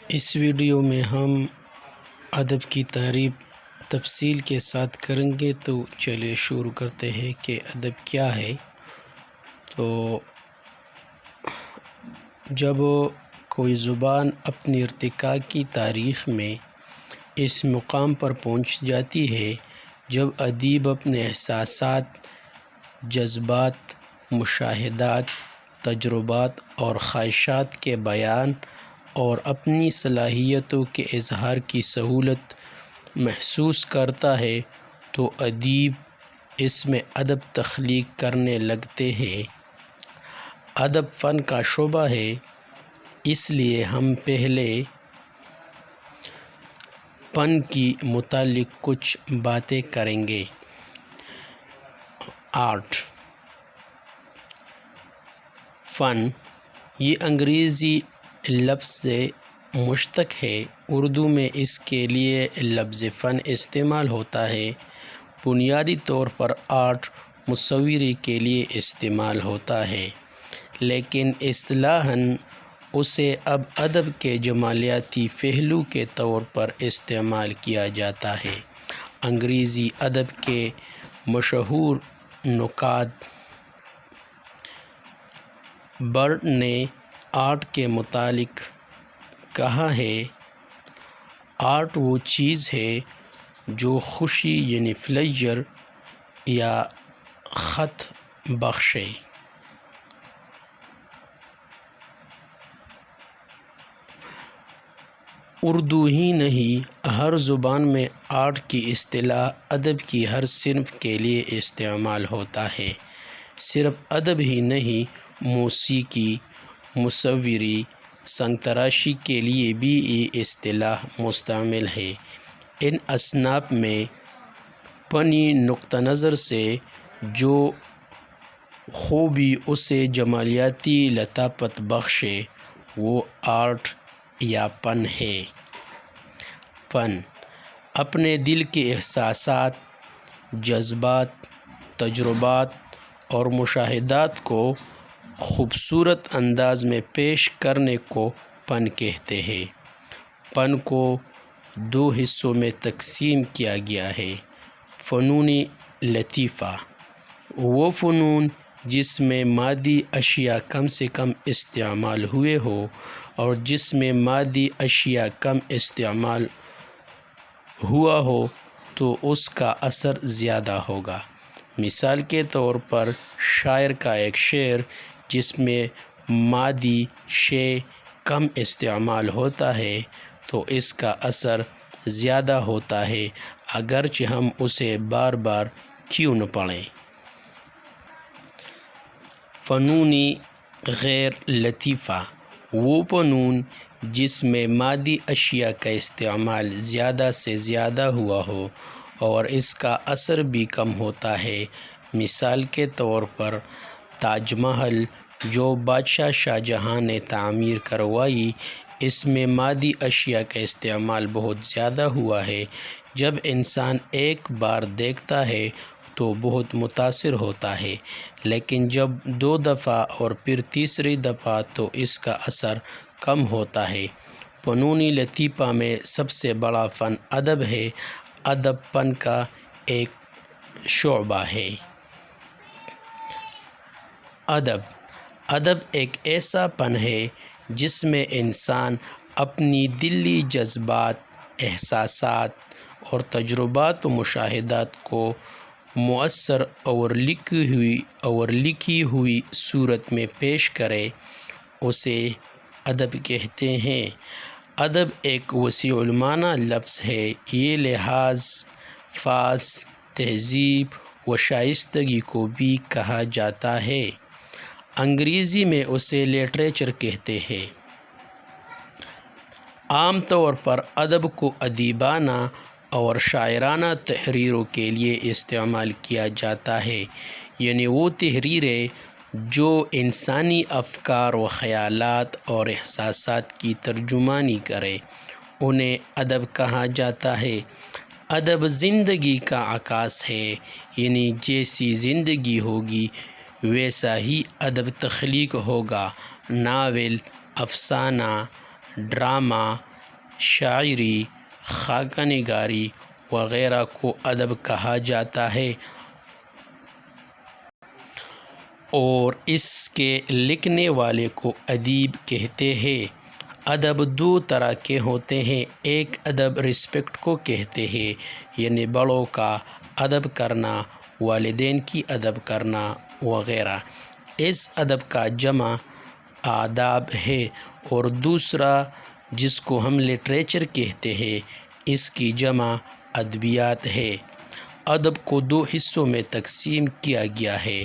اس video میں ہم ادب کی تعریف تفصیل کے ساتھ کریں گے، تو چلیے شروع کرتے ہیں کہ ادب کیا ہے۔ تو جب کوئی زبان اپنی ارتقاء کی تاریخ میں اس مقام پر پہنچ جاتی ہے جب ادیب اپنے احساسات، جذبات، مشاہدات، تجربات اور خواہشات کے بیان اور اپنی صلاحیتوں کے اظہار کی سہولت محسوس کرتا ہے، تو ادیب اس میں ادب تخلیق کرنے لگتے ہیں۔ ادب فن کا شعبہ ہے، اس لیے ہم پہلے فن کی متعلق کچھ باتیں کریں گے۔ آرٹ، فن، یہ انگریزی لفظ سے مشتق ہے۔ اردو میں اس کے لیے لفظ فن استعمال ہوتا ہے۔ بنیادی طور پر آرٹ مصوری کے لیے استعمال ہوتا ہے، لیکن اصطلاحاً اسے اب ادب کے جمالیاتی پہلو کے طور پر استعمال کیا جاتا ہے۔ انگریزی ادب کے مشہور نقاد برڈ نے آرٹ کے متعلق کہا ہے: آرٹ وہ چیز ہے جو خوشی یعنی پلیجر یا خط بخشے۔ اردو ہی نہیں، ہر زبان میں آرٹ کی اصطلاح ادب کی ہر صنف کے لیے استعمال ہوتا ہے۔ صرف ادب ہی نہیں، موسیقی، مصوری، سنگ تراشی کے لیے بھی یہ اصطلاح مستعمل ہے۔ ان اصناف میں فنی نقطہ نظر سے جو خوبی اسے جمالیاتی لطافت بخشے، وہ آرٹ یا فن ہے۔ فن اپنے دل کے احساسات، جذبات، تجربات اور مشاہدات کو خوبصورت انداز میں پیش کرنے کو فن کہتے ہیں۔ فن کو دو حصوں میں تقسیم کیا گیا ہے: فنون لطیفہ، وہ فنون جس میں مادی اشیاء کم سے کم استعمال ہوئے ہو، اور جس میں مادی اشیاء کم استعمال ہوا ہو تو اس کا اثر زیادہ ہوگا۔ مثال کے طور پر شاعر کا ایک شعر جس میں مادی شے کم استعمال ہوتا ہے تو اس کا اثر زیادہ ہوتا ہے، اگرچہ ہم اسے بار بار کیوں نہ پڑھیں۔ فنون غیر لطیفہ، وہ فنون جس میں مادی اشیاء کا استعمال زیادہ سے زیادہ ہوا ہو اور اس کا اثر بھی کم ہوتا ہے۔ مثال کے طور پر تاج محل جو بادشاہ شاہجہاں نے تعمیر کروائی، اس میں مادی اشیاء کا استعمال بہت زیادہ ہوا ہے۔ جب انسان ایک بار دیکھتا ہے تو بہت متاثر ہوتا ہے، لیکن جب دو دفعہ اور پھر تیسری دفعہ تو اس کا اثر کم ہوتا ہے۔ فنون لطیفہ میں سب سے بڑا فن ادب ہے۔ ادب فن کا ایک شعبہ ہے۔ ادب ایک ایسا فن ہے جس میں انسان اپنی دلی جذبات، احساسات اور تجربات و مشاہدات کو مؤثر اور لکھی ہوئی صورت میں پیش کرے، اسے ادب کہتے ہیں۔ ادب ایک وسیع المعنی لفظ ہے۔ یہ لحاظ، فاظ، تہذیب و شائستگی کو بھی کہا جاتا ہے۔ انگریزی میں اسے لٹریچر کہتے ہیں۔ عام طور پر ادب کو ادیبانہ اور شاعرانہ تحریروں کے لیے استعمال کیا جاتا ہے، یعنی وہ تحریریں جو انسانی افکار و خیالات اور احساسات کی ترجمانی کریں، انہیں ادب کہا جاتا ہے۔ ادب زندگی کا عکاس ہے، یعنی جیسی زندگی ہوگی ویسا ہی ادب تخلیق ہوگا۔ ناول، افسانہ، ڈرامہ، شاعری، خاکہ نگاری وغیرہ کو ادب کہا جاتا ہے، اور اس کے لکھنے والے کو ادیب کہتے ہیں۔ ادب دو طرح کے ہوتے ہیں، ایک ادب رسپیکٹ کو کہتے ہیں، یعنی بڑوں کا ادب کرنا، والدین کی ادب کرنا وغیرہ، اس ادب کا جمع آداب ہے، اور دوسرا جس کو ہم لٹریچر کہتے ہیں، اس کی جمع ادبیات ہے۔ ادب کو دو حصوں میں تقسیم کیا گیا ہے،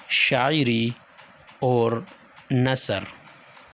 شاعری اور نثر۔